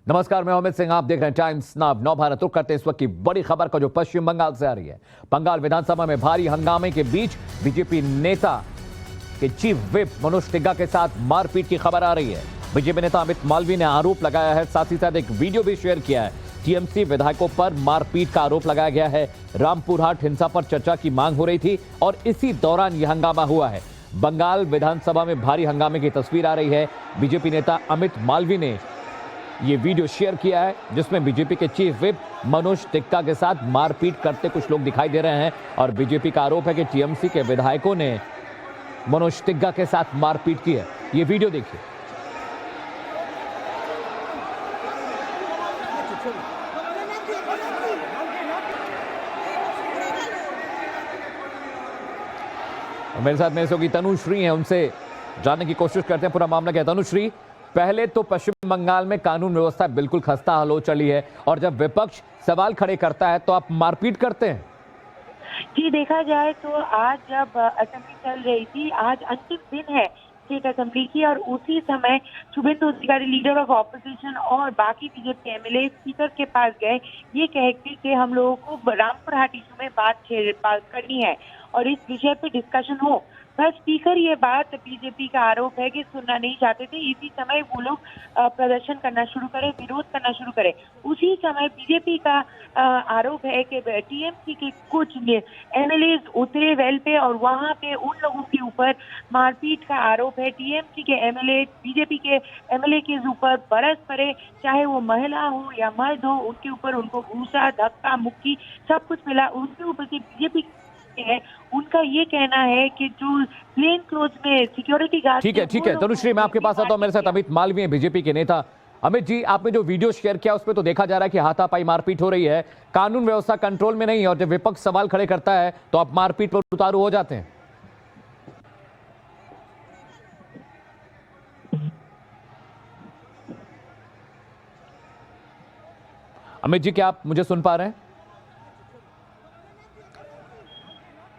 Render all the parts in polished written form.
नमस्कार, मैं अमित सिंह, आप देख रहे हैं टाइम्स नाउ। नव भारत रुक करते इस वक्त की बड़ी खबर का, जो पश्चिम बंगाल से आ रही है। बंगाल विधानसभा में भारी हंगामे के बीच बीजेपी नेता के चीफ व्हिप मनोज तिग्गा के साथ मारपीट की खबर आ रही है। बीजेपी नेता अमित मालवीय ने आरोप लगाया है, साथ ही साथ एक वीडियो भी शेयर किया है। टीएमसी विधायकों पर मारपीट का आरोप लगाया गया है। रामपुरहाट हिंसा पर चर्चा की मांग हो रही थी और इसी दौरान यह हंगामा हुआ है। बंगाल विधानसभा में भारी हंगामे की तस्वीर आ रही है। बीजेपी नेता अमित मालवीय ने ये वीडियो शेयर किया है, जिसमें बीजेपी के चीफ व्हिप मनोज तिग्गा के साथ मारपीट करते कुछ लोग दिखाई दे रहे हैं और बीजेपी का आरोप है कि टीएमसी के विधायकों ने मनोज तिग्गा के साथ मारपीट की है। ये वीडियो देखिए। मेरे साथ में की तनुश्री है, उनसे जानने की कोशिश करते हैं पूरा मामला क्या है। तनुश्री, पहले तो पश्चिम बंगाल में कानून व्यवस्था बिल्कुल खस्ता हाल हो चली है और जब विपक्ष सवाल खड़े करता है तो आप मारपीट करते हैं। जी, देखा जाए तो आज जब असेंबली चल रही थी, आज अंतिम दिन है स्टेट असेंबली की, और उसी समय शुभेंदु अधिकारी लीडर ऑफ ऑपोजिशन और बाकी बीजेपी एमएलए स्पीकर के पास गए ये कह के कि हम लोगों को रामपुरहाट इशू में बात करनी है और इस विषय पे डिस्कशन हो। बस स्पीकर ये बात बीजेपी का आरोप है कि सुनना नहीं चाहते थे। इसी समय वो लोग प्रदर्शन करना शुरू करे, विरोध करना शुरू करे। उसी समय बीजेपी का आरोप है कि टीएमसी के कुछ एमएलए उतरे वेल पे और वहां पे उन लोगों के ऊपर मारपीट का आरोप है। टीएमसी के एमएलए बीजेपी के एमएलए के ऊपर बरस पड़े, चाहे वो महिला हो या मर्द हो, उनके ऊपर उनको घूसा, धक्का मुक्की सब कुछ मिला। उनके ऊपर से बीजेपी है, उनका ये कहना है कि जो प्लेन क्लोथ में सिक्योरिटी गार्ड। ठीक है तनुश्री, मैं आपके पास आता हूं। मेरे साथ अमित मालवीय, बीजेपी के नेता। अमित जी, आपने जो वीडियो शेयर किया उसमें तो देखा जा रहा है कि हाथापाई मारपीट हो रही है, कानून व्यवस्था कंट्रोल में नहीं है और जब विपक्ष सवाल खड़े करता है तो आप मारपीट पर उतारू हो जाते हैं। अमित जी, क्या आप मुझे सुन पा रहे हैं?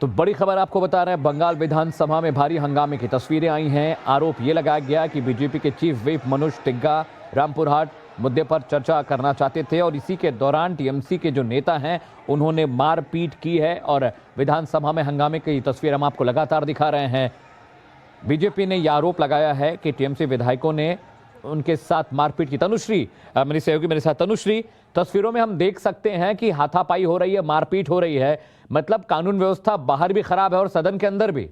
तो बड़ी खबर आपको बता रहे हैं, बंगाल विधानसभा में भारी हंगामे की तस्वीरें आई हैं। आरोप यह लगाया गया कि बीजेपी के चीफ व्हिप मनोज तिग्गा रामपुरहाट मुद्दे पर चर्चा करना चाहते थे और इसी के दौरान टीएमसी के जो नेता हैं उन्होंने मारपीट की है और विधानसभा में हंगामे की तस्वीर हम आपको लगातार दिखा रहे हैं। बीजेपी ने यह आरोप लगाया है कि टीएमसी विधायकों ने उनके साथ मारपीट की। तनुश्री, मेरी सहयोगी मेरे साथ। तनुश्री, तस्वीरों में हम देख सकते हैं कि हाथापाई हो रही है, मारपीट हो रही है, मतलब कानून व्यवस्था बाहर भी खराब है और सदन के अंदर भी।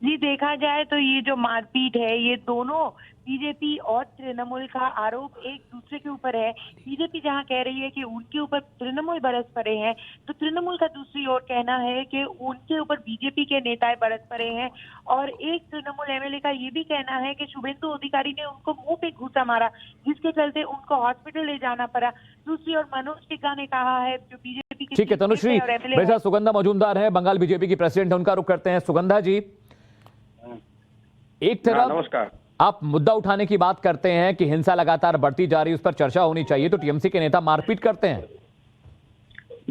जी, देखा जाए तो ये जो मारपीट है ये दोनों बीजेपी और तृणमूल का आरोप एक दूसरे के ऊपर है। बीजेपी जहां कह रही है कि उनके ऊपर तृणमूल बरस पड़े हैं, तो तृणमूल का दूसरी ओर कहना है कि उनके ऊपर बीजेपी के नेता बरस पड़े हैं। और एक तृणमूल एमएलए का ये भी कहना है कि शुभेंदु अधिकारी ने उनको मुंह पे घूसा मारा, जिसके चलते उनको हॉस्पिटल ले जाना पड़ा। दूसरी ओर मनोज तिग्गा ने कहा है, जो बीजेपी की। ठीक है तनुश्री, मेरे साथ सुगंधा मजूमदार है, बंगाल बीजेपी की प्रेसिडेंट है, उनका रुख करते हैं। सुगंधा जी, एक तरफ नमस्कार, आप मुद्दा उठाने की बात करते हैं कि हिंसा लगातार बढ़ती जा रही है, उस पर चर्चा होनी चाहिए, तो टीएमसी के नेता मारपीट करते हैं।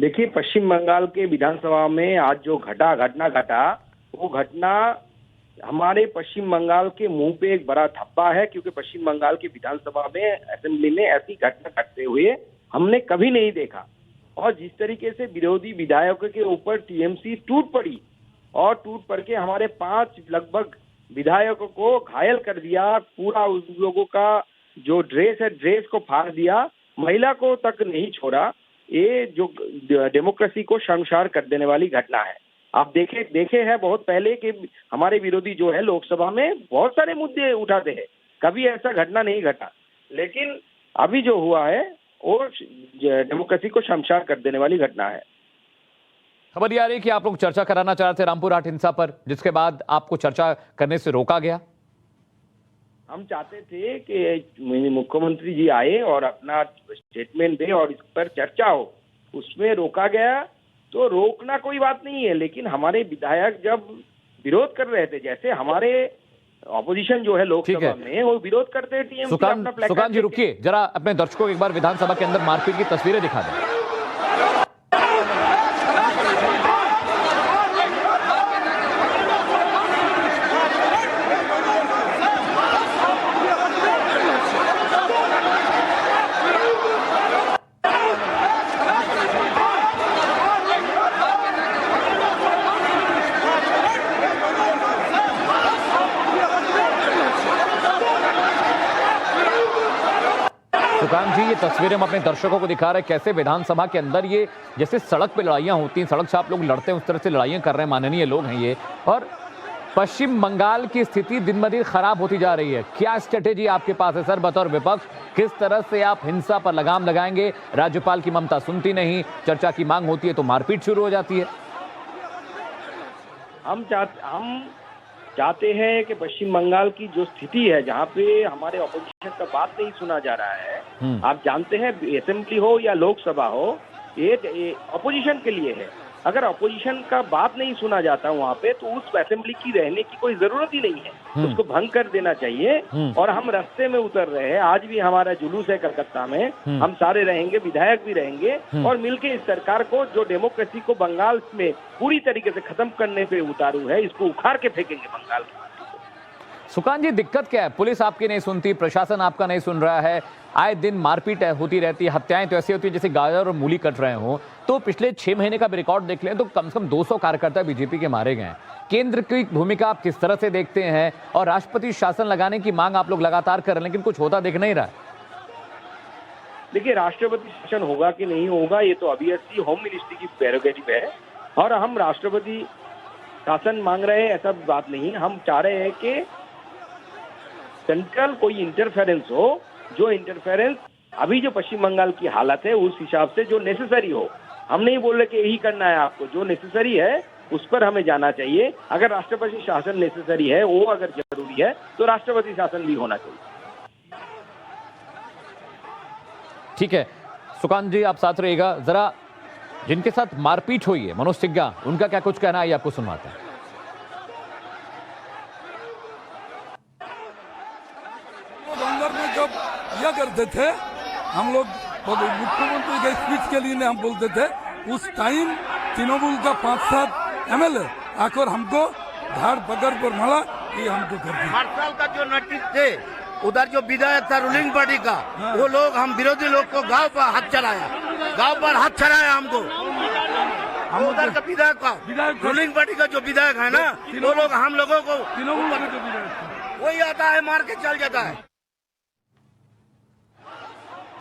देखिए, पश्चिम बंगाल के विधानसभा में आज जो घटना घटा वो घटना हमारे पश्चिम बंगाल के मुंह पे एक बड़ा थप्पा है, क्योंकि पश्चिम बंगाल की विधानसभा में असेंबली में ऐसी घटना घटते हुए हमने कभी नहीं देखा। और जिस तरीके से विरोधी विधायकों के ऊपर टीएमसी टूट पड़ी और टूट पड़ के हमारे 5 लगभग विधायकों को घायल कर दिया, पूरा उस लोगों का जो ड्रेस है ड्रेस को फाड़ दिया, महिला को तक नहीं छोड़ा। ये जो डेमोक्रेसी को शर्मसार कर देने वाली घटना है। आप देखे हैं बहुत पहले कि हमारे विरोधी जो है लोकसभा में बहुत सारे मुद्दे उठाते हैं, कभी ऐसा घटना नहीं घटा, लेकिन अभी जो हुआ है वो डेमोक्रेसी को शर्मसार कर देने वाली घटना है। खबर यह आ रही है कि आप लोग चर्चा कराना चाह रहे थे रामपुरहाट हिंसा पर, जिसके बाद आपको चर्चा करने से रोका गया। हम चाहते थे कि मुख्यमंत्री जी आए और अपना स्टेटमेंट दे और इस पर चर्चा हो, उसमें रोका गया। तो रोकना कोई बात नहीं है, लेकिन हमारे विधायक जब विरोध कर रहे थे, जैसे हमारे ऑपोजिशन जो है लोकसभा में वो विरोध करते हैं टीएमसी अपना प्लेकार्ड। सुकांत जी रुकिए जरा, अपने दर्शकों को एक बार विधानसभा के अंदर मारपीट की तस्वीरें दिखा दें। सुकांत जी, ये तस्वीरें हम अपने दर्शकों को दिखा रहे हैं कैसे विधानसभा के अंदर ये जैसे सड़क पे लड़ाइयां होती हैं, सड़क से आप लोग लड़ते हैं उस तरह से लड़ाइयां कर रहे हैं, माननीय लोग हैं ये। और पश्चिम बंगाल की स्थिति दिन ब दिन खराब होती जा रही है। क्या स्ट्रेटेजी आपके पास है सर बतौर विपक्ष? किस तरह से आप हिंसा पर लगाम लगाएंगे? राज्यपाल की ममता सुनती नहीं, चर्चा की मांग होती है तो मारपीट शुरू हो जाती है। हम चाहते हैं कि पश्चिम बंगाल की जो स्थिति है, जहाँ पे हमारे ऑपोजिशन का बात नहीं सुना जा रहा है, आप जानते हैं असेंबली हो या लोकसभा हो, ये ऑपोजिशन के लिए है। अगर ऑपोजिशन का बात नहीं सुना जाता वहाँ पे तो उस असेंबली की रहने की कोई जरूरत ही नहीं है, उसको भंग कर देना चाहिए। और हम रास्ते में उतर रहे हैं, आज भी हमारा जुलूस है कलकत्ता में, हम सारे रहेंगे, विधायक भी रहेंगे और मिलके इस सरकार को जो डेमोक्रेसी को बंगाल में पूरी तरीके से खत्म करने पे उतारू है, इसको उखाड़ के फेंकेंगे बंगाल के। सुकांत जी, दिक्कत क्या है? पुलिस आपकी नहीं सुनती, प्रशासन आपका नहीं सुन रहा है, आए दिन मारपीट होती रहती है, हत्याएं तो ऐसी होती है जैसे गाजर और मूली कट रहे हो। तो पिछले 6 महीने का भी रिकॉर्ड देख लें तो कम से कम 200 कार्यकर्ता बीजेपी के मारे गए हैं। केंद्र की भूमिका आप किस तरह से देखते हैं? और राष्ट्रपति शासन लगाने की मांग आप लोग लगातार कर रहे हैं, लेकिन कुछ होता दिख नहीं रहा है। देखिए, राष्ट्रपति शासन होगा कि नहीं होगा ये तो ऑब्वियसली होम मिनिस्ट्री की प्रेरोगेटिव है, और हम राष्ट्रपति शासन मांग रहे हैं ऐसा बात नहीं। हम चाह रहे हैं कि सेंट्रल कोई इंटरफेरेंस हो, जो इंटरफेरेंस अभी जो पश्चिम बंगाल की हालत है उस हिसाब से जो नेसेसरी हो। हम नहीं बोल रहे कि यही करना है आपको, जो नेसेसरी है उस पर हमें जाना चाहिए। अगर राष्ट्रपति शासन नेसेसरी है, वो अगर जरूरी है तो राष्ट्रपति शासन भी होना चाहिए। ठीक है सुकांत जी, आप साथ रहिएगा। जरा जिनके साथ मारपीट हुई है, मनोज सिग्गा, उनका क्या कुछ कहना है ये आपको सुनवाते हैं। अंदर में जब यह करते थे हम लोग, मुख्यमंत्री के स्पीच के लिए हम बोलते थे, उस टाइम तृणमूल का 5-7 MLA आकर हमको धाड़ पकड़ पर मारा कि हमको कर दिया। मार्शल का जो नोटिस थे, उधर जो विधायक था रूलिंग पार्टी का, वो लोग हम विरोधी लोग को गांव पर हाथ चढ़ाया हमको। हम उधर का विधायक का, रूलिंग पार्टी का जो विधायक है ना, वो लोग हम लोगों को वही आता है मार के चल जाता है।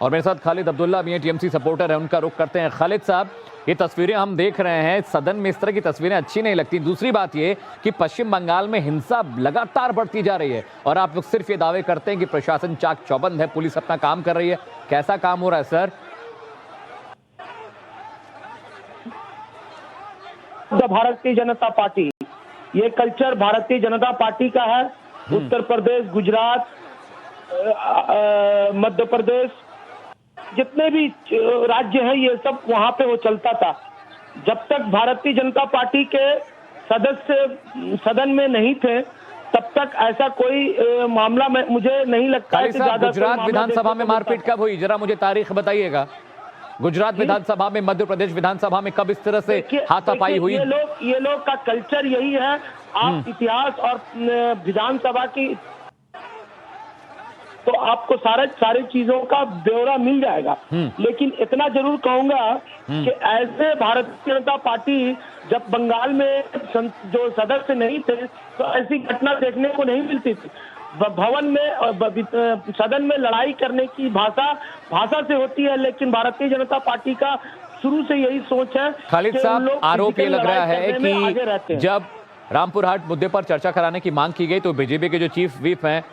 और मेरे साथ खालिद अब्दुल्ला भी हैं, टीएमसी सपोर्टर है, उनका रुख करते हैं। खालिद साहब, ये तस्वीरें हम देख रहे हैं, सदन में इस तरह की तस्वीरें अच्छी नहीं लगती। दूसरी बात ये कि पश्चिम बंगाल में हिंसा लगातार बढ़ती जा रही है और आप लोग सिर्फ ये दावे करते हैं कि प्रशासन चाक चौबंद है, पुलिस अपना काम कर रही है। कैसा काम हो रहा है सर? भारतीय जनता पार्टी, ये कल्चर भारतीय जनता पार्टी का है। उत्तर प्रदेश, गुजरात, मध्य प्रदेश, जितने भी राज्य हैं ये सब वहां पे वो चलता था। जब तक भारतीय जनता पार्टी के सदस्य सदन में नहीं थे तब तक ऐसा कोई मामला मुझे नहीं लगता है कि ज्यादा। गुजरात विधानसभा में मारपीट कब हुई, जरा मुझे तारीख बताइएगा। गुजरात विधानसभा में, मध्य प्रदेश विधानसभा में कब इस तरह से हाथापाई हुई? ये लोग का कल्चर यही है। आप इतिहास और विधानसभा की तो आपको सारी चीजों का ब्यौरा मिल जाएगा। लेकिन इतना जरूर कहूंगा कि ऐसे भारतीय जनता पार्टी जब बंगाल में जो सदस्य नहीं थे तो ऐसी घटना देखने को नहीं मिलती थी। भवन में, सदन में लड़ाई करने की भाषा से होती है, लेकिन भारतीय जनता पार्टी का शुरू से यही सोच है। खालिद साहब, आरोप ये लग रहा है कि जब रामपुर हाट मुद्दे पर चर्चा कराने की मांग की गई तो बीजेपी के जो चीफ व्हिप हैं